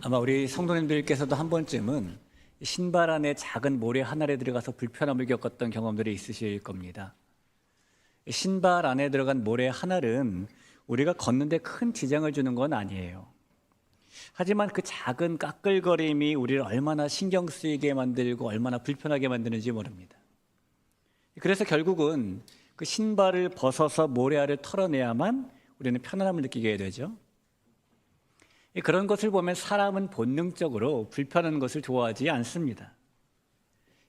아마 우리 성도님들께서도 한 번쯤은 신발 안에 작은 모래 하나에 들어가서 불편함을 겪었던 경험들이 있으실 겁니다. 신발 안에 들어간 모래 하나는 우리가 걷는데 큰 지장을 주는 건 아니에요. 하지만 그 작은 까끌거림이 우리를 얼마나 신경 쓰이게 만들고 얼마나 불편하게 만드는지 모릅니다. 그래서 결국은 그 신발을 벗어서 모래알을 털어내야만 우리는 편안함을 느끼게 되죠. 그런 것을 보면 사람은 본능적으로 불편한 것을 좋아하지 않습니다.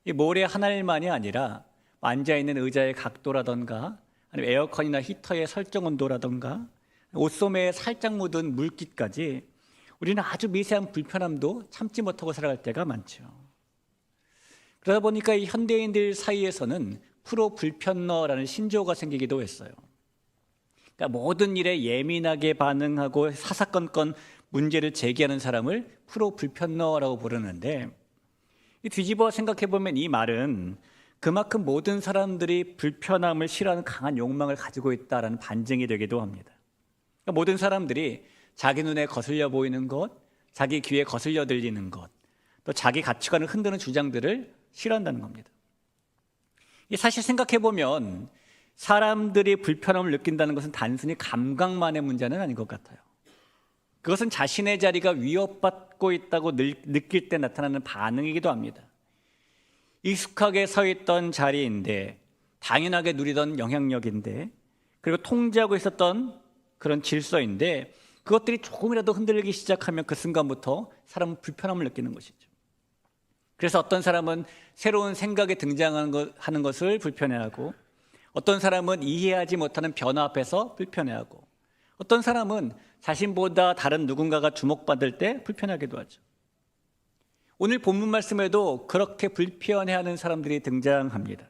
이 모래 하나만이 아니라 앉아있는 의자의 각도라던가 아니면 에어컨이나 히터의 설정 온도라던가 옷소매에 살짝 묻은 물기까지 우리는 아주 미세한 불편함도 참지 못하고 살아갈 때가 많죠. 그러다 보니까 이 현대인들 사이에서는 프로 불편러라는 신조어가 생기기도 했어요. 그러니까 모든 일에 예민하게 반응하고 사사건건 문제를 제기하는 사람을 프로 불편러라고 부르는데, 뒤집어 생각해 보면 이 말은 그만큼 모든 사람들이 불편함을 싫어하는 강한 욕망을 가지고 있다는 반증이 되기도 합니다. 그러니까 모든 사람들이 자기 눈에 거슬려 보이는 것, 자기 귀에 거슬려 들리는 것, 또 자기 가치관을 흔드는 주장들을 싫어한다는 겁니다. 사실 생각해 보면 사람들이 불편함을 느낀다는 것은 단순히 감각만의 문제는 아닌 것 같아요. 그것은 자신의 자리가 위협받고 있다고 느낄 때 나타나는 반응이기도 합니다. 익숙하게 서 있던 자리인데, 당연하게 누리던 영향력인데, 그리고 통제하고 있었던 그런 질서인데, 그것들이 조금이라도 흔들리기 시작하면 그 순간부터 사람은 불편함을 느끼는 것이죠. 그래서 어떤 사람은 새로운 생각이 등장하는 것을 불편해하고, 어떤 사람은 이해하지 못하는 변화 앞에서 불편해하고, 어떤 사람은 자신보다 다른 누군가가 주목받을 때 불편하기도 하죠. 오늘 본문 말씀에도 그렇게 불편해하는 사람들이 등장합니다.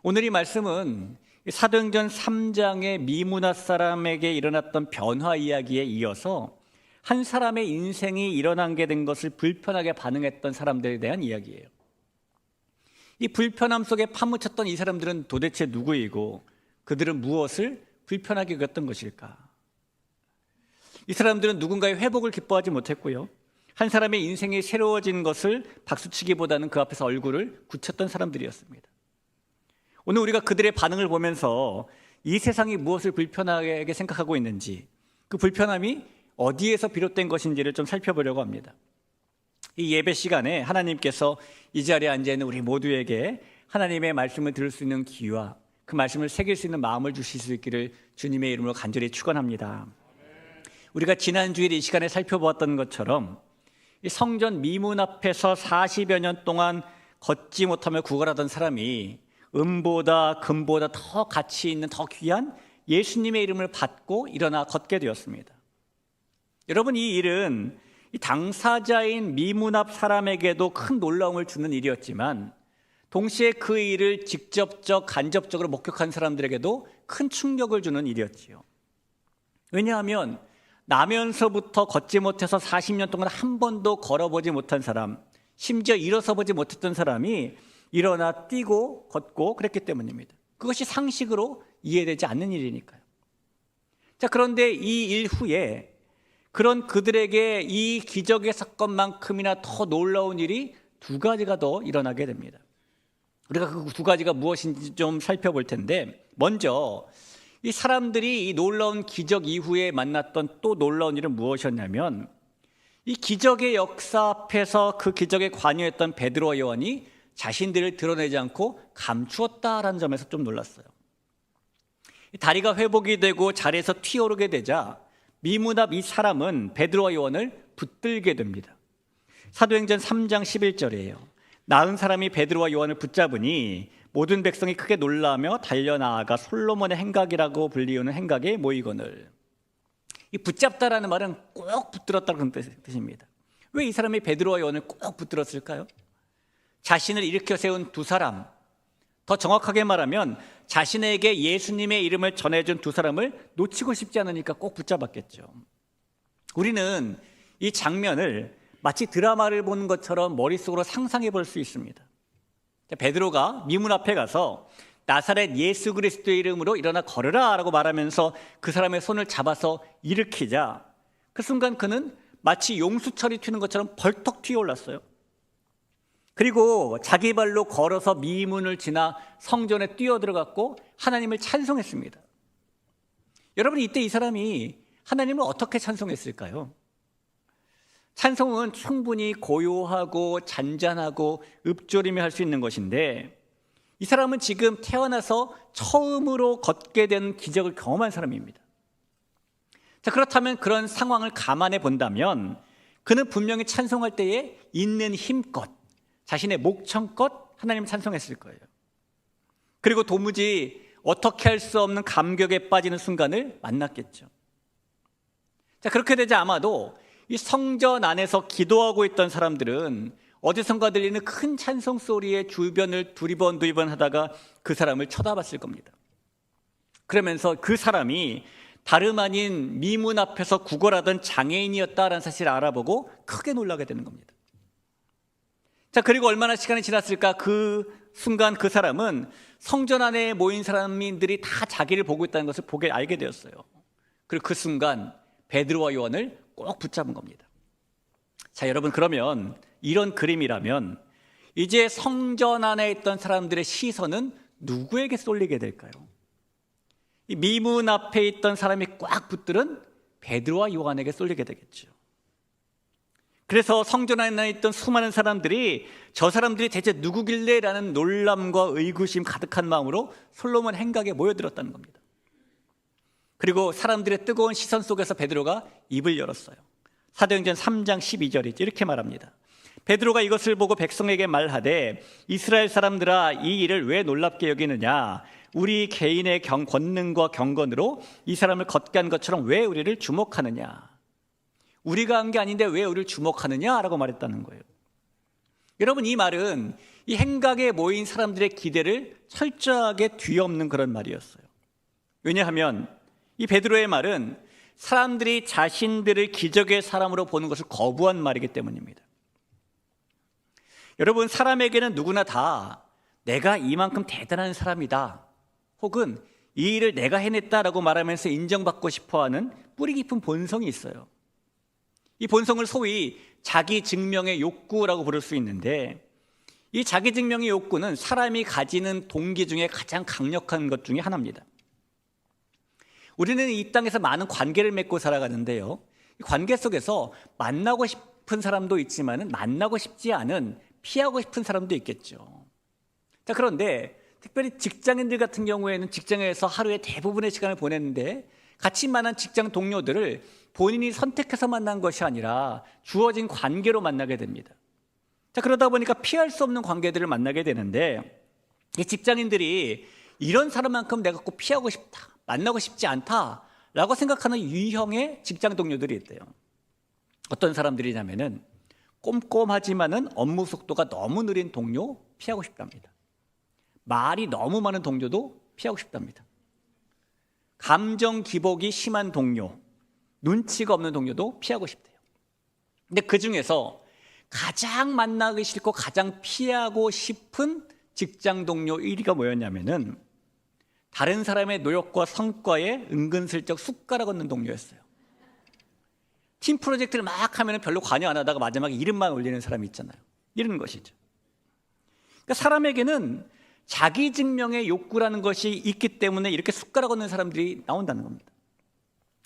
오늘 이 말씀은 사도행전 3장의 미문화 사람에게 일어났던 변화 이야기에 이어서 한 사람의 인생이 일어나게 된 것을 불편하게 반응했던 사람들에 대한 이야기예요. 이 불편함 속에 파묻혔던 이 사람들은 도대체 누구이고 그들은 무엇을 불편하게 여겼던 것일까? 이 사람들은 누군가의 회복을 기뻐하지 못했고요, 한 사람의 인생이 새로워진 것을 박수치기보다는 그 앞에서 얼굴을 굳혔던 사람들이었습니다. 오늘 우리가 그들의 반응을 보면서 이 세상이 무엇을 불편하게 생각하고 있는지, 그 불편함이 어디에서 비롯된 것인지를 좀 살펴보려고 합니다. 이 예배 시간에 하나님께서 이 자리에 앉아있는 우리 모두에게 하나님의 말씀을 들을 수 있는 기회와 그 말씀을 새길 수 있는 마음을 주실 수 있기를 주님의 이름으로 간절히 축원합니다. 우리가 지난 주일 이 시간에 살펴보았던 것처럼 이 성전 미문 앞에서 40여 년 동안 걷지 못하며 구걸하던 사람이 은보다 금보다 더 가치 있는 더 귀한 예수님의 이름을 받고 일어나 걷게 되었습니다. 여러분, 이 일은 이 당사자인 미문 앞 사람에게도 큰 놀라움을 주는 일이었지만 동시에 그 일을 직접적, 간접적으로 목격한 사람들에게도 큰 충격을 주는 일이었지요. 왜냐하면 나면서부터 걷지 못해서 40년 동안 한 번도 걸어보지 못한 사람, 심지어 일어서 보지 못했던 사람이 일어나 뛰고 걷고 그랬기 때문입니다. 그것이 상식으로 이해되지 않는 일이니까요. 자, 그런데 이 일 후에 그런 그들에게 이 기적의 사건만큼이나 더 놀라운 일이 두 가지가 더 일어나게 됩니다. 우리가 그 두 가지가 무엇인지 좀 살펴볼 텐데, 먼저 이 사람들이 이 놀라운 기적 이후에 만났던 또 놀라운 일은 무엇이었냐면, 이 기적의 역사 앞에서 그 기적에 관여했던 베드로와 요한이 자신들을 드러내지 않고 감추었다라는 점에서 좀 놀랐어요. 다리가 회복이 되고 자리에서 튀어오르게 되자 미문 앞 이 사람은 베드로와 요한을 붙들게 됩니다. 사도행전 3장 11절이에요. 나은 사람이 베드로와 요한을 붙잡으니 모든 백성이 크게 놀라며 달려나아가 솔로몬의 행각이라고 불리우는 행각에 모이거늘. 이 붙잡다라는 말은 꼭 붙들었다는 뜻입니다. 왜 이 사람이 베드로와 요한을 꼭 붙들었을까요? 자신을 일으켜 세운 두 사람, 더 정확하게 말하면 자신에게 예수님의 이름을 전해준 두 사람을 놓치고 싶지 않으니까 꼭 붙잡았겠죠. 우리는 이 장면을 마치 드라마를 보는 것처럼 머릿속으로 상상해 볼 수 있습니다. 베드로가 미문 앞에 가서 나사렛 예수 그리스도의 이름으로 일어나 걸으라 라고 말하면서 그 사람의 손을 잡아서 일으키자 그 순간 그는 마치 용수철이 튀는 것처럼 벌떡 튀어올랐어요. 그리고 자기 발로 걸어서 미문을 지나 성전에 뛰어들어갔고 하나님을 찬송했습니다. 여러분, 이때 이 사람이 하나님을 어떻게 찬송했을까요? 찬송은 충분히 고요하고 잔잔하고 읊조림이 할 수 있는 것인데, 이 사람은 지금 태어나서 처음으로 걷게 된 기적을 경험한 사람입니다. 자, 그렇다면 그런 상황을 감안해 본다면 그는 분명히 찬송할 때에 있는 힘껏, 자신의 목청껏 하나님을 찬송했을 거예요. 그리고 도무지 어떻게 할 수 없는 감격에 빠지는 순간을 만났겠죠. 자, 그렇게 되자 아마도 이 성전 안에서 기도하고 있던 사람들은 어디선가 들리는 큰 찬송 소리에 주변을 두리번 하다가 그 사람을 쳐다봤을 겁니다. 그러면서 그 사람이 다름 아닌 미문 앞에서 구걸하던 장애인이었다라는 사실을 알아보고 크게 놀라게 되는 겁니다. 자, 그리고 얼마나 시간이 지났을까? 그 순간 그 사람은 성전 안에 모인 사람들이 다 자기를 보고 있다는 것을 알게 되었어요. 그리고 그 순간 베드로와 요한을 꼭 붙잡은 겁니다. 자, 여러분, 그러면 이런 그림이라면 이제 성전 안에 있던 사람들의 시선은 누구에게 쏠리게 될까요? 이 미문 앞에 있던 사람이 꽉 붙들은 베드로와 요한에게 쏠리게 되겠죠. 그래서 성전 안에 있던 수많은 사람들이 저 사람들이 대체 누구길래? 라는 놀람과 의구심 가득한 마음으로 솔로몬 행각에 모여들었다는 겁니다. 그리고 사람들의 뜨거운 시선 속에서 베드로가 입을 열었어요. 사도행전 3장 12절이죠. 이렇게 말합니다. 베드로가 이것을 보고 백성에게 말하되 이스라엘 사람들아, 이 일을 왜 놀랍게 여기느냐? 우리 개인의 권능과 경건으로 이 사람을 걷게 한 것처럼 왜 우리를 주목하느냐? 우리가 한 게 아닌데 왜 우리를 주목하느냐? 라고 말했다는 거예요. 여러분, 이 말은 이 행각에 모인 사람들의 기대를 철저하게 뒤엎는 그런 말이었어요. 왜냐하면 이 베드로의 말은 사람들이 자신들을 기적의 사람으로 보는 것을 거부한 말이기 때문입니다. 여러분, 사람에게는 누구나 다 내가 이만큼 대단한 사람이다, 혹은 이 일을 내가 해냈다라고 말하면서 인정받고 싶어하는 뿌리 깊은 본성이 있어요. 이 본성을 소위 자기 증명의 욕구라고 부를 수 있는데, 이 자기 증명의 욕구는 사람이 가지는 동기 중에 가장 강력한 것 중에 하나입니다. 우리는 이 땅에서 많은 관계를 맺고 살아가는데요, 이 관계 속에서 만나고 싶은 사람도 있지만 만나고 싶지 않은, 피하고 싶은 사람도 있겠죠. 자, 그런데 특별히 직장인들 같은 경우에는 직장에서 하루에 대부분의 시간을 보냈는데 같이 만난 직장 동료들을 본인이 선택해서 만난 것이 아니라 주어진 관계로 만나게 됩니다. 자, 그러다 보니까 피할 수 없는 관계들을 만나게 되는데, 이 직장인들이 이런 사람만큼 내가 꼭 피하고 싶다, 만나고 싶지 않다라고 생각하는 유형의 직장 동료들이 있대요. 어떤 사람들이냐면은 꼼꼼하지만은 업무 속도가 너무 느린 동료 피하고 싶답니다. 말이 너무 많은 동료도 피하고 싶답니다. 감정 기복이 심한 동료, 눈치가 없는 동료도 피하고 싶대요. 근데 그 중에서 가장 만나기 싫고 가장 피하고 싶은 직장 동료 1위가 뭐였냐면은 다른 사람의 노력과 성과에 은근슬쩍 숟가락 얹는 동료였어요. 팀 프로젝트를 막 하면 별로 관여 안 하다가 마지막에 이름만 올리는 사람이 있잖아요. 이런 것이죠. 그러니까 사람에게는 자기 증명의 욕구라는 것이 있기 때문에 이렇게 숟가락 얹는 사람들이 나온다는 겁니다.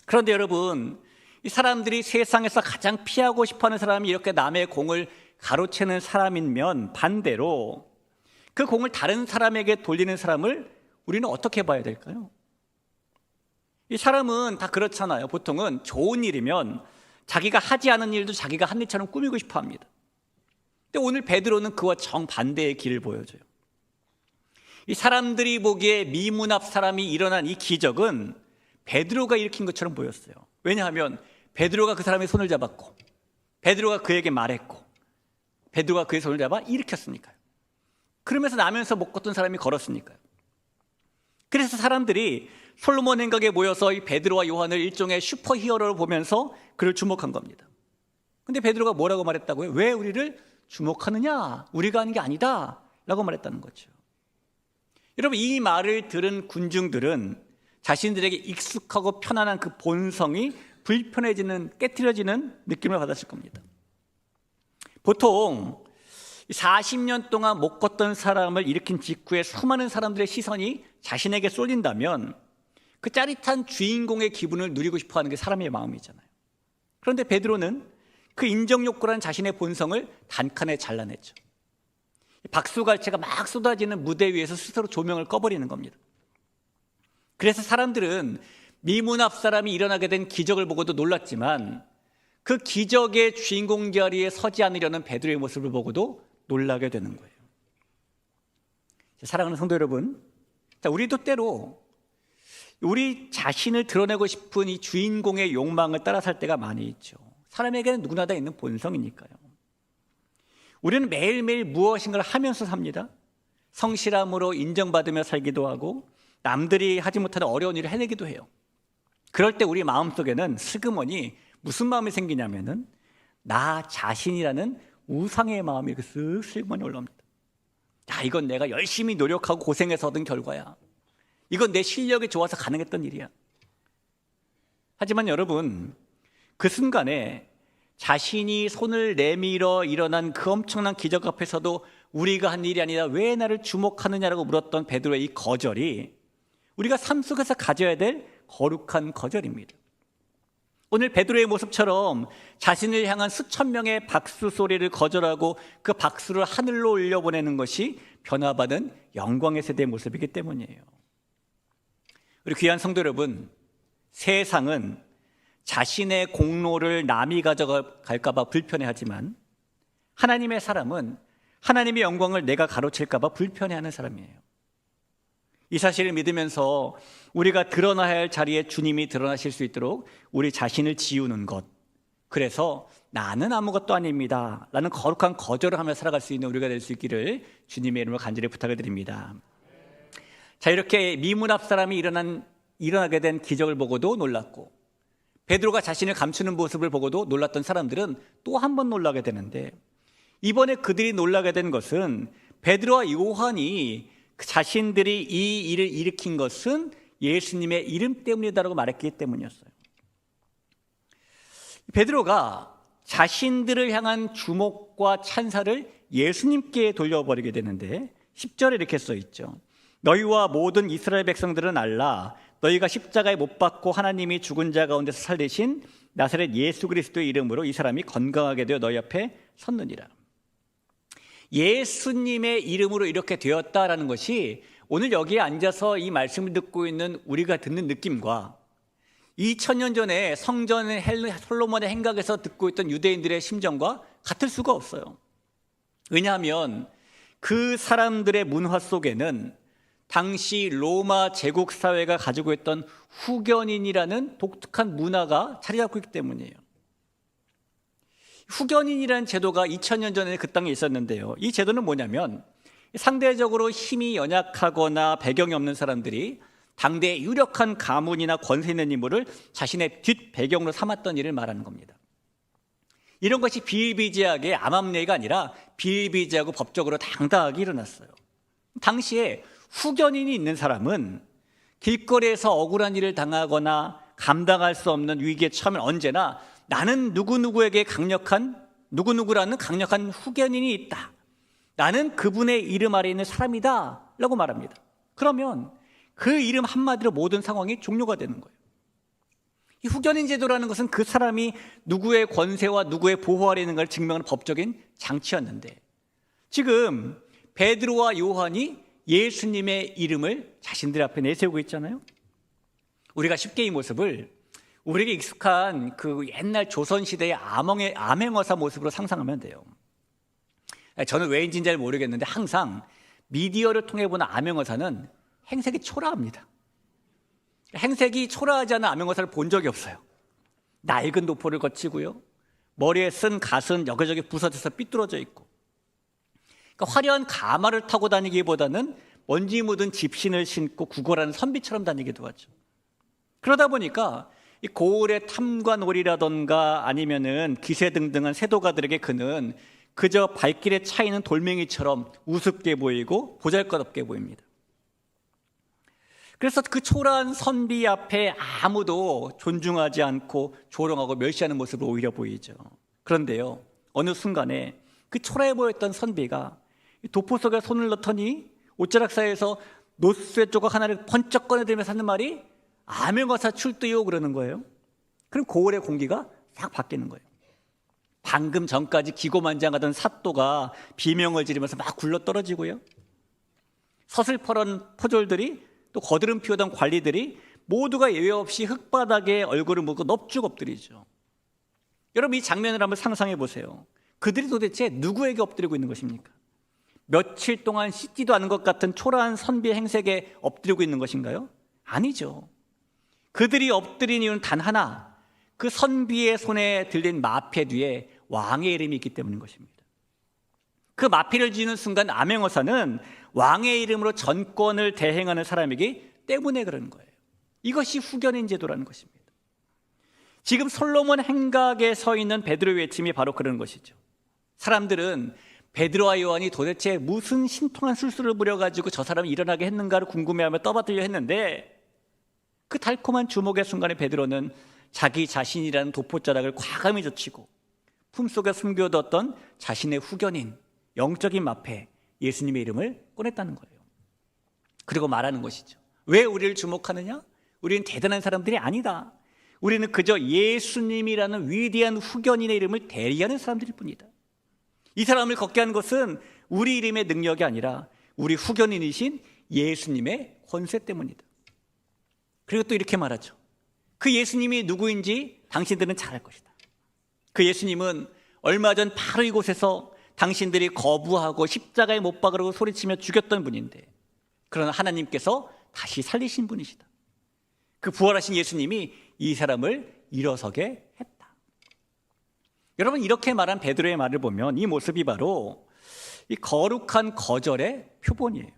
그런데 여러분, 이 사람들이 세상에서 가장 피하고 싶어하는 사람이 이렇게 남의 공을 가로채는 사람이면 반대로 그 공을 다른 사람에게 돌리는 사람을 우리는 어떻게 봐야 될까요? 이 사람은 다 그렇잖아요. 보통은 좋은 일이면 자기가 하지 않은 일도 자기가 한 일처럼 꾸미고 싶어 합니다. 근데 오늘 베드로는 그와 정반대의 길을 보여줘요. 이 사람들이 보기에 미문 앞 사람이 일어난 이 기적은 베드로가 일으킨 것처럼 보였어요. 왜냐하면 베드로가 그 사람의 손을 잡았고, 베드로가 그에게 말했고, 베드로가 그의 손을 잡아 일으켰으니까요. 그러면서 나면서 못 걷던 사람이 걸었으니까요. 그래서 사람들이 솔로몬 행각에 모여서 이 베드로와 요한을 일종의 슈퍼히어로로 보면서 그를 주목한 겁니다. 근데 베드로가 뭐라고 말했다고요? 왜 우리를 주목하느냐? 우리가 하는 게 아니다 라고 말했다는 거죠. 여러분, 이 말을 들은 군중들은 자신들에게 익숙하고 편안한 그 본성이 불편해지는, 깨트려지는 느낌을 받았을 겁니다. 보통 40년 동안 못 걷던 사람을 일으킨 직후에 수많은 사람들의 시선이 자신에게 쏠린다면 그 짜릿한 주인공의 기분을 누리고 싶어하는 게 사람의 마음이잖아요. 그런데 베드로는 그 인정욕구라는 자신의 본성을 단칸에 잘라냈죠. 박수갈채가 막 쏟아지는 무대 위에서 스스로 조명을 꺼버리는 겁니다. 그래서 사람들은 미문앞 사람이 일어나게 된 기적을 보고도 놀랐지만 그 기적의 주인공 자리에 서지 않으려는 베드로의 모습을 보고도 놀라게 되는 거예요. 사랑하는 성도 여러분, 우리도 때로 우리 자신을 드러내고 싶은 이 주인공의 욕망을 따라 살 때가 많이 있죠. 사람에게는 누구나 다 있는 본성이니까요. 우리는 매일매일 무엇인가를 하면서 삽니다. 성실함으로 인정받으며 살기도 하고 남들이 하지 못하는 어려운 일을 해내기도 해요. 그럴 때 우리 마음속에는 슬그머니 무슨 마음이 생기냐면은 나 자신이라는 우상의 마음이 이렇게 쓱 슬그머니 올라옵니다. 야, 이건 내가 열심히 노력하고 고생해서 얻은 결과야. 이건 내 실력이 좋아서 가능했던 일이야. 하지만 여러분, 그 순간에 자신이 손을 내밀어 일어난 그 엄청난 기적 앞에서도 우리가 한 일이 아니라 왜 나를 주목하느냐라고 물었던 베드로의 이 거절이 우리가 삶 속에서 가져야 될 거룩한 거절입니다. 오늘 베드로의 모습처럼 자신을 향한 수천 명의 박수 소리를 거절하고 그 박수를 하늘로 올려보내는 것이 변화받은 영광의 세대의 모습이기 때문이에요. 우리 귀한 성도 여러분, 세상은 자신의 공로를 남이 가져갈까 봐 불편해하지만 하나님의 사람은 하나님의 영광을 내가 가로챌까 봐 불편해하는 사람이에요. 이 사실을 믿으면서 우리가 드러나야 할 자리에 주님이 드러나실 수 있도록 우리 자신을 지우는 것, 그래서 나는 아무것도 아닙니다 라는 거룩한 거절을 하며 살아갈 수 있는 우리가 될 수 있기를 주님의 이름으로 간절히 부탁을 드립니다. 자, 이렇게 미문 앞 사람이 일어나게 된 기적을 보고도 놀랐고 베드로가 자신을 감추는 모습을 보고도 놀랐던 사람들은 또 한 번 놀라게 되는데, 이번에 그들이 놀라게 된 것은 베드로와 요한이 자신들이 이 일을 일으킨 것은 예수님의 이름 때문이다라고 말했기 때문이었어요. 베드로가 자신들을 향한 주목과 찬사를 예수님께 돌려버리게 되는데 10절에 이렇게 써 있죠. 너희와 모든 이스라엘 백성들은 알라. 너희가 십자가에 못 박고 하나님이 죽은 자 가운데서 살리신 나사렛 예수 그리스도의 이름으로 이 사람이 건강하게 되어 너희 앞에 섰느니라. 예수님의 이름으로 이렇게 되었다라는 것이 오늘 여기에 앉아서 이 말씀을 듣고 있는 우리가 듣는 느낌과 2000년 전에 성전 솔로몬의 행각에서 듣고 있던 유대인들의 심정과 같을 수가 없어요. 왜냐하면 그 사람들의 문화 속에는 당시 로마 제국 사회가 가지고 있던 후견인이라는 독특한 문화가 자리 잡고 있기 때문이에요. 후견인이라는 제도가 2000년 전에 그 땅에 있었는데요. 이 제도는 뭐냐면 상대적으로 힘이 연약하거나 배경이 없는 사람들이 당대의 유력한 가문이나 권세 있는 인물을 자신의 뒷 배경으로 삼았던 일을 말하는 겁니다. 이런 것이 비일비재하게 암암리가 아니라 비일비재하고 법적으로 당당하게 일어났어요. 당시에 후견인이 있는 사람은 길거리에서 억울한 일을 당하거나 감당할 수 없는 위기에 처하면 언제나 나는 누구누구에게 누구누구라는 강력한 후견인이 있다, 나는 그분의 이름 아래 있는 사람이다 라고 말합니다. 그러면 그 이름 한마디로 모든 상황이 종료가 되는 거예요. 이 후견인 제도라는 것은 그 사람이 누구의 권세와 누구의 보호 아래 있는 걸 증명하는 법적인 장치였는데, 지금 베드로와 요한이 예수님의 이름을 자신들 앞에 내세우고 있잖아요. 우리가 쉽게 이 모습을 우리에게 익숙한 그 옛날 조선시대의 암행어사 모습으로 상상하면 돼요. 저는 왜인지는 잘 모르겠는데 항상 미디어를 통해 보는 암행어사는 행색이 초라합니다. 행색이 초라하지 않은 암행어사를 본 적이 없어요. 낡은 도포를 거치고요, 머리에 쓴 갓은 여기저기 부서져서 삐뚤어져 있고, 그러니까 화려한 가마를 타고 다니기보다는 먼지 묻은 집신을 신고 구걸하는 선비처럼 다니기도 하죠. 그러다 보니까 이 고을의 탐관오리라던가 아니면은 기세등등한 세도가들에게 그는 그저 발길에 차이는 돌멩이처럼 우습게 보이고 보잘것없게 보입니다. 그래서 그 초라한 선비 앞에 아무도 존중하지 않고 조롱하고 멸시하는 모습을 오히려 보이죠. 그런데요, 어느 순간에 그 초라해 보였던 선비가 도포 속에 손을 넣더니 옷자락 사이에서 노쇠 조각 하나를 번쩍 꺼내들면서 하는 말이 암행어사 출두요 그러는 거예요. 그럼 고을의 공기가 싹 바뀌는 거예요. 방금 전까지 기고만장하던 사또가 비명을 지르면서 막 굴러 떨어지고요. 서슬퍼런 포졸들이 또 거드름 피우던 관리들이 모두가 예외 없이 흙바닥에 얼굴을 묻고 넙죽 엎드리죠. 여러분, 이 장면을 한번 상상해 보세요. 그들이 도대체 누구에게 엎드리고 있는 것입니까? 며칠 동안 씻지도 않은 것 같은 초라한 선비의 행색에 엎드리고 있는 것인가요? 아니죠. 그들이 엎드린 이유는 단 하나, 그 선비의 손에 들린 마패 뒤에 왕의 이름이 있기 때문인 것입니다. 그 마패를 쥐는 순간 암행어사는 왕의 이름으로 전권을 대행하는 사람이기 때문에 그러는 거예요. 이것이 후견인 제도라는 것입니다. 지금 솔로몬 행각에 서 있는 베드로의 외침이 바로 그런 것이죠. 사람들은 베드로와 요한이 도대체 무슨 신통한 술수를 부려가지고 저 사람이 일어나게 했는가를 궁금해하며 떠받들려 했는데, 그 달콤한 주목의 순간에 베드로는 자기 자신이라는 도포자락을 과감히 젖히고 품속에 숨겨뒀던 자신의 후견인, 영적인 마패 예수님의 이름을 꺼냈다는 거예요. 그리고 말하는 것이죠. 왜 우리를 주목하느냐? 우리는 대단한 사람들이 아니다. 우리는 그저 예수님이라는 위대한 후견인의 이름을 대리하는 사람들일 뿐이다. 이 사람을 걷게 한 것은 우리 이름의 능력이 아니라 우리 후견인이신 예수님의 권세 때문이다. 그리고 또 이렇게 말하죠. 그 예수님이 누구인지 당신들은 잘 알 것이다. 그 예수님은 얼마 전 바로 이곳에서 당신들이 거부하고 십자가에 못 박으라고 소리치며 죽였던 분인데, 그러나 하나님께서 다시 살리신 분이시다. 그 부활하신 예수님이 이 사람을 일어서게 했다. 여러분, 이렇게 말한 베드로의 말을 보면 이 모습이 바로 이 거룩한 거절의 표본이에요.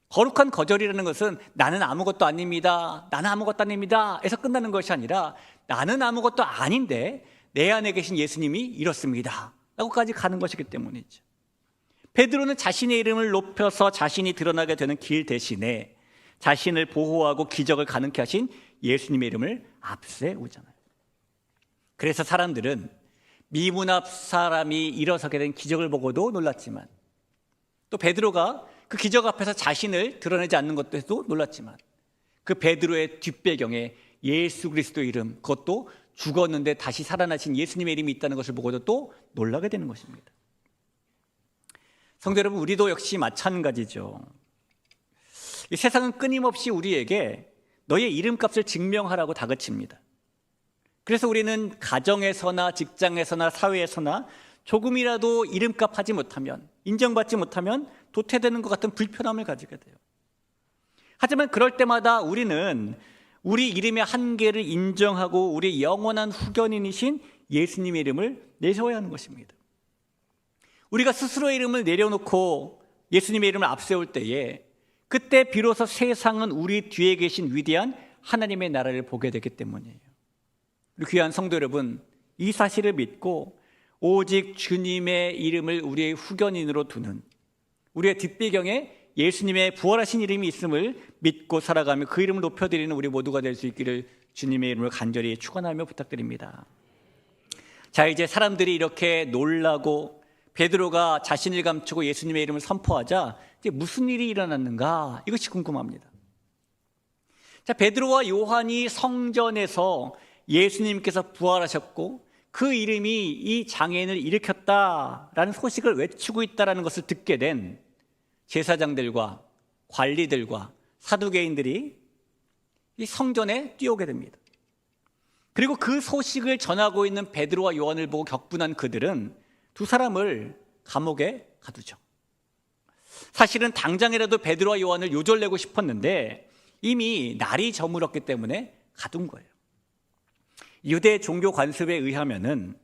거룩한 거절이라는 것은 나는 아무것도 아닙니다, 나는 아무것도 아닙니다 에서 끝나는 것이 아니라 나는 아무것도 아닌데 내 안에 계신 예수님이 이렇습니다 라고까지 가는 것이기 때문이죠. 베드로는 자신의 이름을 높여서 자신이 드러나게 되는 길 대신에 자신을 보호하고 기적을 가능케 하신 예수님의 이름을 앞세우잖아요. 그래서 사람들은 미문 앞 사람이 일어서게 된 기적을 보고도 놀랐지만, 또 베드로가 그 기적 앞에서 자신을 드러내지 않는 것도 놀랐지만, 그 베드로의 뒷배경에 예수 그리스도의 이름, 그것도 죽었는데 다시 살아나신 예수님의 이름이 있다는 것을 보고도 또 놀라게 되는 것입니다. 성도 여러분, 우리도 역시 마찬가지죠. 이 세상은 끊임없이 우리에게 너의 이름값을 증명하라고 다그칩니다. 그래서 우리는 가정에서나 직장에서나 사회에서나 조금이라도 이름값 하지 못하면, 인정받지 못하면 도태되는 것 같은 불편함을 가지게 돼요. 하지만 그럴 때마다 우리는 우리 이름의 한계를 인정하고 우리 영원한 후견인이신 예수님의 이름을 내세워야 하는 것입니다. 우리가 스스로의 이름을 내려놓고 예수님의 이름을 앞세울 때에, 그때 비로소 세상은 우리 뒤에 계신 위대한 하나님의 나라를 보게 되기 때문이에요. 우리 귀한 성도 여러분, 이 사실을 믿고 오직 주님의 이름을 우리의 후견인으로 두는, 우리의 뒷배경에 예수님의 부활하신 이름이 있음을 믿고 살아가며 그 이름을 높여드리는 우리 모두가 될 수 있기를 주님의 이름으로 간절히 축원하며 부탁드립니다. 자, 이제 사람들이 이렇게 놀라고 베드로가 자신을 감추고 예수님의 이름을 선포하자 이제 무슨 일이 일어났는가, 이것이 궁금합니다. 자, 베드로와 요한이 성전에서 예수님께서 부활하셨고 그 이름이 이 장애인을 일으켰다라는 소식을 외치고 있다는 것을 듣게 된 제사장들과 관리들과 사두개인들이 이 성전에 뛰어오게 됩니다. 그리고 그 소식을 전하고 있는 베드로와 요한을 보고 격분한 그들은 두 사람을 감옥에 가두죠. 사실은 당장이라도 베드로와 요한을 요절내고 싶었는데 이미 날이 저물었기 때문에 가둔 거예요. 유대 종교 관습에 의하면은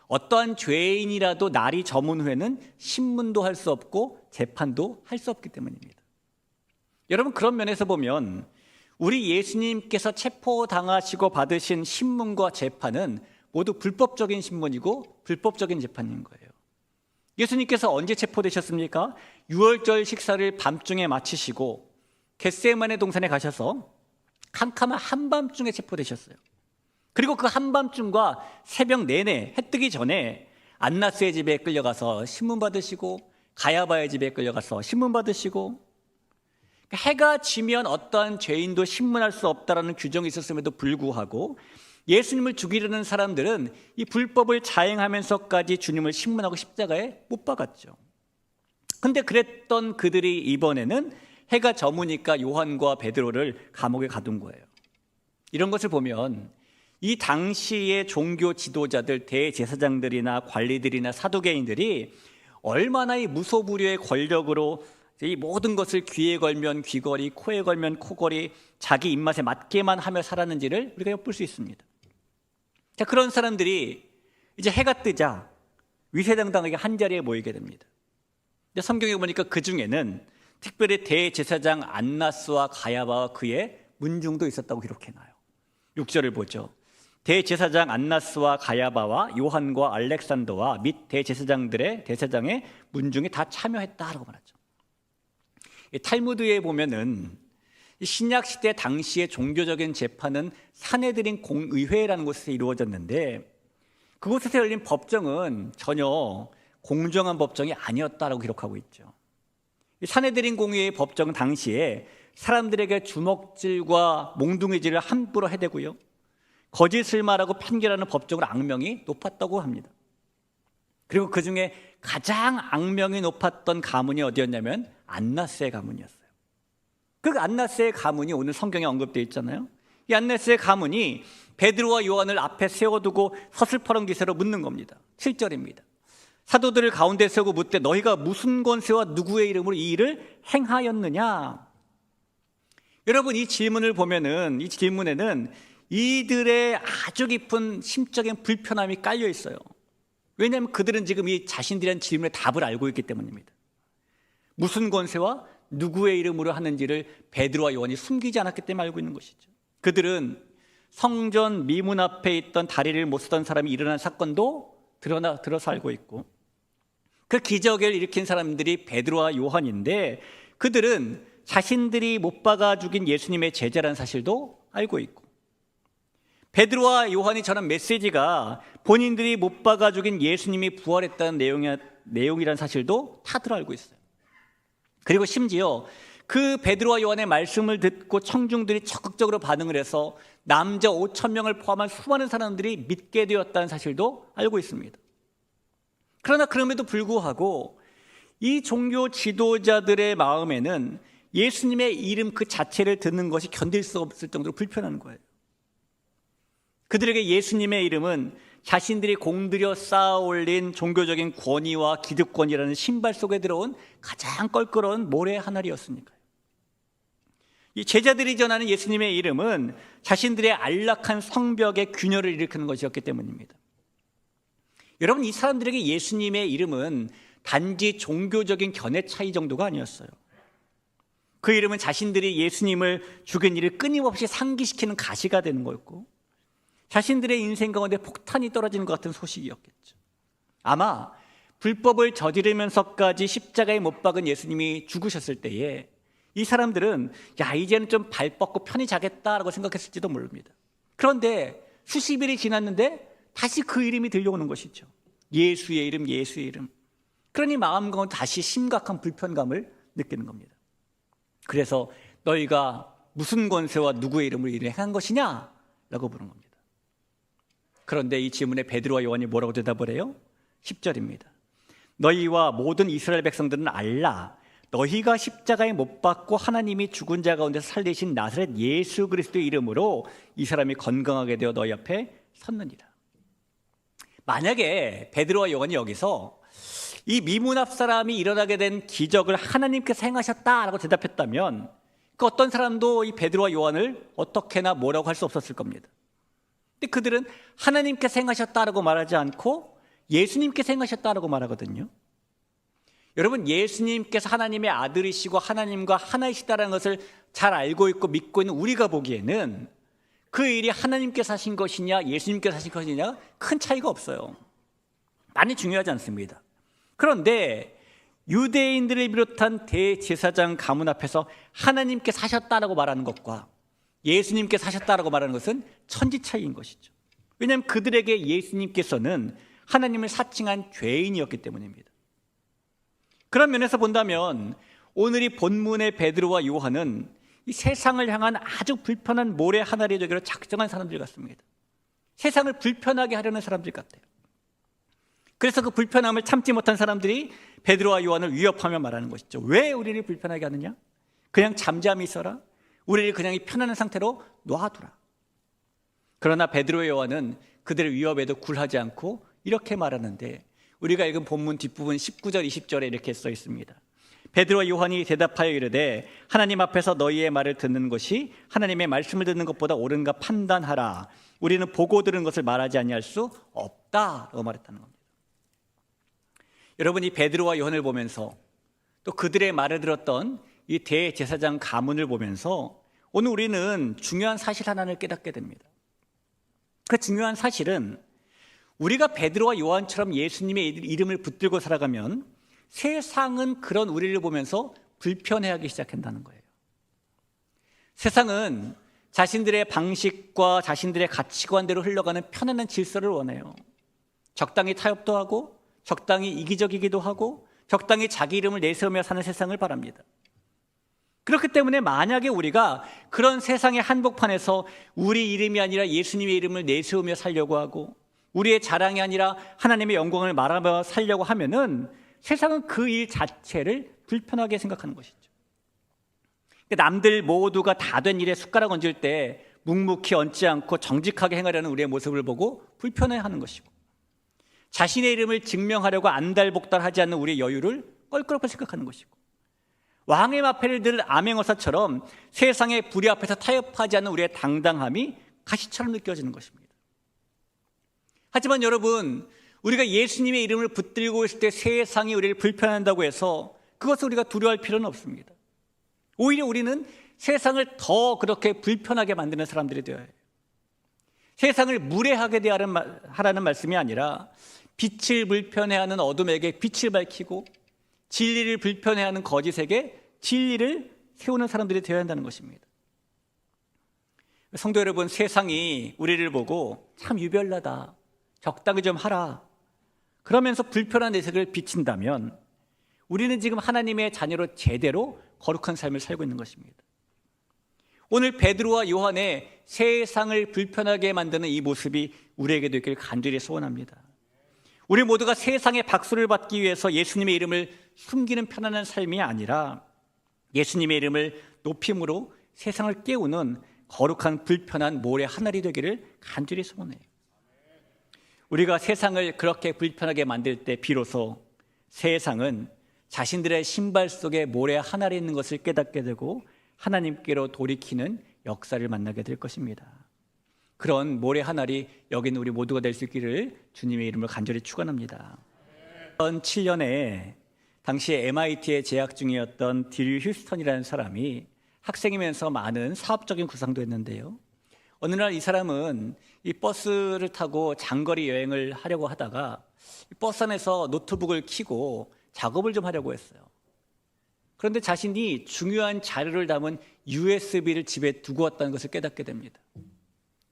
어떠한 죄인이라도 날이 저문 후에는 신문도 할 수 없고 재판도 할 수 없기 때문입니다. 여러분, 그런 면에서 보면 우리 예수님께서 체포당하시고 받으신 신문과 재판은 모두 불법적인 신문이고 불법적인 재판인 거예요. 예수님께서 언제 체포되셨습니까? 유월절 식사를 밤중에 마치시고 겟세마네 동산에 가셔서 캄캄한 한밤중에 체포되셨어요. 그리고 그 한밤중과 새벽 내내 해 뜨기 전에 안나스의 집에 끌려가서 신문 받으시고 가야바의 집에 끌려가서 신문 받으시고, 해가 지면 어떠한 죄인도 신문할 수 없다라는 규정이 있었음에도 불구하고 예수님을 죽이려는 사람들은 이 불법을 자행하면서까지 주님을 신문하고 십자가에 못 박았죠. 근데 그랬던 그들이 이번에는 해가 저무니까 요한과 베드로를 감옥에 가둔 거예요. 이런 것을 보면 이 당시의 종교 지도자들, 대제사장들이나 관리들이나 사두개인들이 얼마나 이 무소불위의 권력으로 이 모든 것을 귀에 걸면 귀걸이, 코에 걸면 코걸이, 자기 입맛에 맞게만 하며 살았는지를 우리가 엿볼 수 있습니다. 자, 그런 사람들이 이제 해가 뜨자 위세당당하게 한자리에 모이게 됩니다. 근데 성경에 보니까 그 중에는 특별히 대제사장 안나스와 가야바와 그의 문중도 있었다고 기록해놔요. 6절을 보죠. 대제사장 안나스와 가야바와 요한과 알렉산더와 및 대제사장의 문중이 다 참여했다라고 말하죠. 탈무드에 보면은 신약 시대 당시의 종교적인 재판은 사내들인 공의회라는 곳에서 이루어졌는데, 그곳에서 열린 법정은 전혀 공정한 법정이 아니었다라고 기록하고 있죠. 사내들인 공의회의 법정은 당시에 사람들에게 주먹질과 몽둥이질을 함부로 해대고요, 거짓을 말하고 판결하는 법적으로 악명이 높았다고 합니다. 그리고 그 중에 가장 악명이 높았던 가문이 어디였냐면 안나스의 가문이었어요. 그 안나스의 가문이 오늘 성경에 언급되어 있잖아요. 이 안나스의 가문이 베드로와 요한을 앞에 세워두고 서슬퍼런 기세로 묻는 겁니다. 7절입니다. 사도들을 가운데 세우고 묻되 너희가 무슨 권세와 누구의 이름으로 이 일을 행하였느냐? 여러분, 이 질문을 보면은 이 질문에는 이들의 아주 깊은 심적인 불편함이 깔려 있어요. 왜냐하면 그들은 지금 이 자신들의 질문의 답을 알고 있기 때문입니다. 무슨 권세와 누구의 이름으로 하는지를 베드로와 요한이 숨기지 않았기 때문에 알고 있는 것이죠. 그들은 성전 미문 앞에 있던 다리를 못 쓰던 사람이 일어난 사건도 들어서 알고 있고, 그 기적을 일으킨 사람들이 베드로와 요한인데 그들은 자신들이 못 박아 죽인 예수님의 제자라는 사실도 알고 있고, 베드로와 요한이 전한 메시지가 본인들이 못 박아 죽인 예수님이 부활했다는 내용이라는 사실도 다들 알고 있어요. 그리고 심지어 그 베드로와 요한의 말씀을 듣고 청중들이 적극적으로 반응을 해서 남자 5,000명을 포함한 수많은 사람들이 믿게 되었다는 사실도 알고 있습니다. 그러나 그럼에도 불구하고 이 종교 지도자들의 마음에는 예수님의 이름 그 자체를 듣는 것이 견딜 수 없을 정도로 불편한 거예요. 그들에게 예수님의 이름은 자신들이 공들여 쌓아 올린 종교적인 권위와 기득권이라는 신발 속에 들어온 가장 껄끄러운 모래 한 알이었으니까요. 이 제자들이 전하는 예수님의 이름은 자신들의 안락한 성벽에 균열을 일으키는 것이었기 때문입니다. 여러분, 이 사람들에게 예수님의 이름은 단지 종교적인 견해 차이 정도가 아니었어요. 그 이름은 자신들이 예수님을 죽인 일을 끊임없이 상기시키는 가시가 되는 거였고, 자신들의 인생 가운데 폭탄이 떨어지는 것 같은 소식이었겠죠. 아마 불법을 저지르면서까지 십자가에 못 박은 예수님이 죽으셨을 때에 이 사람들은 이제는 좀 발 뻗고 편히 자겠다라고 생각했을지도 모릅니다. 그런데 수십 일이 지났는데 다시 그 이름이 들려오는 것이죠. 예수의 이름, 예수의 이름. 그러니 마음 가운데 다시 심각한 불편감을 느끼는 겁니다. 그래서 너희가 무슨 권세와 누구의 이름으로 일을 행한 것이냐? 라고 물은 겁니다. 그런데 이 질문에 베드로와 요한이 뭐라고 대답을 해요? 10절입니다. 너희와 모든 이스라엘 백성들은 알라. 너희가 십자가에 못 박고 하나님이 죽은 자 가운데서 살리신 나사렛 예수 그리스도의 이름으로 이 사람이 건강하게 되어 너희 앞에 섰느니라. 만약에 베드로와 요한이 여기서 이 미문 앞 사람이 일어나게 된 기적을 하나님께서 행하셨다라고 대답했다면 그 어떤 사람도 이 베드로와 요한을 어떻게나 뭐라고 할 수 없었을 겁니다. 근데 그들은 하나님께서 행하셨다라고 말하지 않고 예수님께서 행하셨다라고 말하거든요. 여러분, 예수님께서 하나님의 아들이시고 하나님과 하나이시다라는 것을 잘 알고 있고 믿고 있는 우리가 보기에는 그 일이 하나님께서 하신 것이냐 예수님께서 하신 것이냐 큰 차이가 없어요. 많이 중요하지 않습니다. 그런데 유대인들을 비롯한 대제사장 가문 앞에서 하나님께 사셨다라고 말하는 것과 예수님께 사셨다라고 말하는 것은 천지 차이인 것이죠. 왜냐하면 그들에게 예수님께서는 하나님을 사칭한 죄인이었기 때문입니다. 그런 면에서 본다면 오늘 이 본문의 베드로와 요한은 이 세상을 향한 아주 불편한 모래 하나를 되기로 작정한 사람들 같습니다. 세상을 불편하게 하려는 사람들 같아요. 그래서 그 불편함을 참지 못한 사람들이 베드로와 요한을 위협하며 말하는 것이죠. 왜 우리를 불편하게 하느냐? 그냥 잠잠히 있어라. 우리를 그냥 이 편안한 상태로 놔두라. 그러나 베드로와 요한은 그들의 위협에도 굴하지 않고 이렇게 말하는데, 우리가 읽은 본문 뒷부분 19절 20절에 이렇게 써 있습니다. 베드로와 요한이 대답하여 이르되 하나님 앞에서 너희의 말을 듣는 것이 하나님의 말씀을 듣는 것보다 옳은가 판단하라. 우리는 보고 들은 것을 말하지 아니할 수 없다라고 말했다는 겁니다. 여러분, 이 베드로와 요한을 보면서 또 그들의 말을 들었던 이 대제사장 가문을 보면서 오늘 우리는 중요한 사실 하나를 깨닫게 됩니다. 그 중요한 사실은 우리가 베드로와 요한처럼 예수님의 이름을 붙들고 살아가면 세상은 그런 우리를 보면서 불편해하기 시작한다는 거예요. 세상은 자신들의 방식과 자신들의 가치관대로 흘러가는 편안한 질서를 원해요. 적당히 타협도 하고 적당히 이기적이기도 하고 적당히 자기 이름을 내세우며 사는 세상을 바랍니다. 그렇기 때문에 만약에 우리가 그런 세상의 한복판에서 우리 이름이 아니라 예수님의 이름을 내세우며 살려고 하고 우리의 자랑이 아니라 하나님의 영광을 말하며 살려고 하면은 세상은 그 일 자체를 불편하게 생각하는 것이죠. 남들 모두가 다 된 일에 숟가락 얹을 때 묵묵히 얹지 않고 정직하게 행하려는 우리의 모습을 보고 불편해하는 것이고, 자신의 이름을 증명하려고 안달복달하지 않는 우리의 여유를 껄끄럽게 생각하는 것이고, 왕의 마패를 들 암행어사처럼 세상의 불의 앞에서 타협하지 않는 우리의 당당함이 가시처럼 느껴지는 것입니다. 하지만 여러분, 우리가 예수님의 이름을 붙들고 있을 때 세상이 우리를 불편한다고 해서 그것을 우리가 두려워할 필요는 없습니다. 오히려 우리는 세상을 더 그렇게 불편하게 만드는 사람들이 되어야 해요. 세상을 무례하게 하라는 말씀이 아니라 빛을 불편해하는 어둠에게 빛을 밝히고 진리를 불편해하는 거짓에게 진리를 세우는 사람들이 되어야 한다는 것입니다. 성도 여러분, 세상이 우리를 보고 참 유별나다, 적당히 좀 하라, 그러면서 불편한 내색을 비친다면 우리는 지금 하나님의 자녀로 제대로 거룩한 삶을 살고 있는 것입니다. 오늘 베드로와 요한의 세상을 불편하게 만드는 이 모습이 우리에게도 있기를 간절히 소원합니다. 우리 모두가 세상의 박수를 받기 위해서 예수님의 이름을 숨기는 편안한 삶이 아니라 예수님의 이름을 높임으로 세상을 깨우는 거룩한 불편한 모래 하늘이 되기를 간절히 소원해요. 우리가 세상을 그렇게 불편하게 만들 때 비로소 세상은 자신들의 신발 속에 모래 하늘이 있는 것을 깨닫게 되고 하나님께로 돌이키는 역사를 만나게 될 것입니다. 그런 모래 하늘이 여기 있는 우리 모두가 될 수 있기를 주님의 이름으로 간절히 축원합니다. 2007년에 당시에 MIT에 재학 중이었던 딜 휴스턴이라는 사람이 학생이면서 많은 사업적인 구상도 했는데요. 어느 날 이 사람은 이 버스를 타고 장거리 여행을 하려고 하다가 버스 안에서 노트북을 켜고 작업을 좀 하려고 했어요. 그런데 자신이 중요한 자료를 담은 USB를 집에 두고 왔다는 것을 깨닫게 됩니다.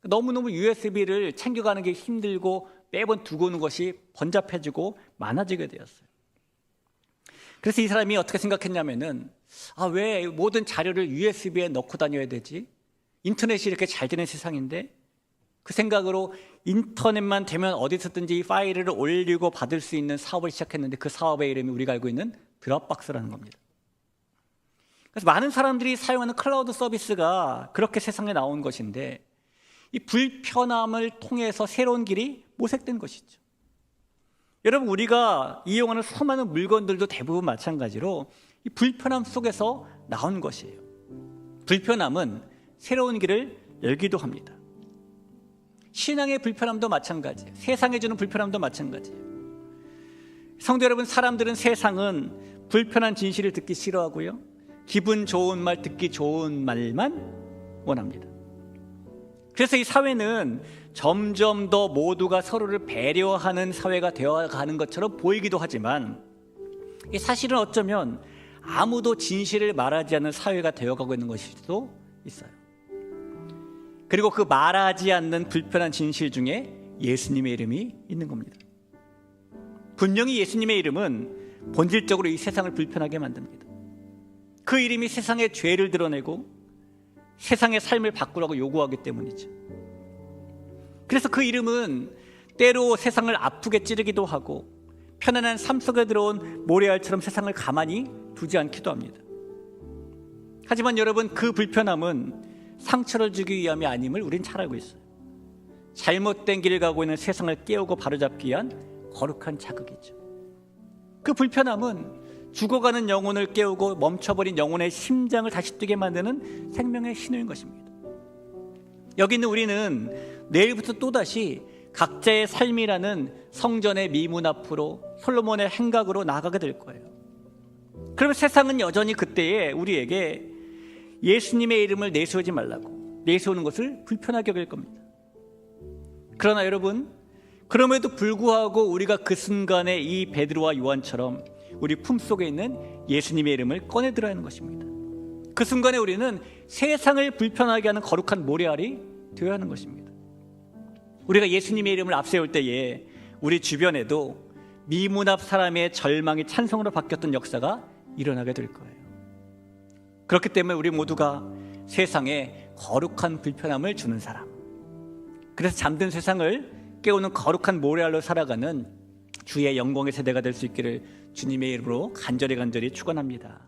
너무너무 USB를 챙겨가는 게 힘들고 매번 두고 오는 것이 번잡해지고 많아지게 되었어요. 그래서 이 사람이 어떻게 생각했냐면은 왜 모든 자료를 USB에 넣고 다녀야 되지? 인터넷이 이렇게 잘 되는 세상인데, 그 생각으로 인터넷만 되면 어디서든지 파일을 올리고 받을 수 있는 사업을 시작했는데 그 사업의 이름이 우리가 알고 있는 드롭박스라는 겁니다. 그래서 많은 사람들이 사용하는 클라우드 서비스가 그렇게 세상에 나온 것인데, 이 불편함을 통해서 새로운 길이 모색된 것이죠. 여러분, 우리가 이용하는 수많은 물건들도 대부분 마찬가지로 이 불편함 속에서 나온 것이에요. 불편함은 새로운 길을 열기도 합니다. 신앙의 불편함도 마찬가지예요. 세상에 주는 불편함도 마찬가지예요. 성도 여러분, 사람들은 세상은 불편한 진실을 듣기 싫어하고요, 기분 좋은 말, 듣기 좋은 말만 원합니다. 그래서 이 사회는 점점 더 모두가 서로를 배려하는 사회가 되어가는 것처럼 보이기도 하지만 이 사실은 어쩌면 아무도 진실을 말하지 않는 사회가 되어가고 있는 것일 수도 있어요. 그리고 그 말하지 않는 불편한 진실 중에 예수님의 이름이 있는 겁니다. 분명히 예수님의 이름은 본질적으로 이 세상을 불편하게 만듭니다. 그 이름이 세상의 죄를 드러내고 세상의 삶을 바꾸라고 요구하기 때문이죠. 그래서 그 이름은 때로 세상을 아프게 찌르기도 하고 편안한 삶 속에 들어온 모래알처럼 세상을 가만히 두지 않기도 합니다. 하지만 여러분, 그 불편함은 상처를 주기 위함이 아님을 우린 잘 알고 있어요. 잘못된 길을 가고 있는 세상을 깨우고 바로잡기 위한 거룩한 자극이죠. 그 불편함은 죽어가는 영혼을 깨우고 멈춰버린 영혼의 심장을 다시 뛰게 만드는 생명의 신호인 것입니다. 여기 있는 우리는 내일부터 또다시 각자의 삶이라는 성전의 미문 앞으로 솔로몬의 행각으로 나아가게 될 거예요. 그러면 세상은 여전히 그때에 우리에게 예수님의 이름을 내세우지 말라고, 내세우는 것을 불편하게 여길 겁니다. 그러나 여러분, 그럼에도 불구하고 우리가 그 순간에 이 베드로와 요한처럼 우리 품속에 있는 예수님의 이름을 꺼내들어야 하는 것입니다. 그 순간에 우리는 세상을 불편하게 하는 거룩한 모래알이 되어야 하는 것입니다. 우리가 예수님의 이름을 앞세울 때에 우리 주변에도 미문 앞 사람의 절망이 찬송으로 바뀌었던 역사가 일어나게 될 거예요. 그렇기 때문에 우리 모두가 세상에 거룩한 불편함을 주는 사람, 그래서 잠든 세상을 깨우는 거룩한 모래알로 살아가는 주의 영광의 세대가 될 수 있기를 주님의 이름으로 간절히 축원합니다.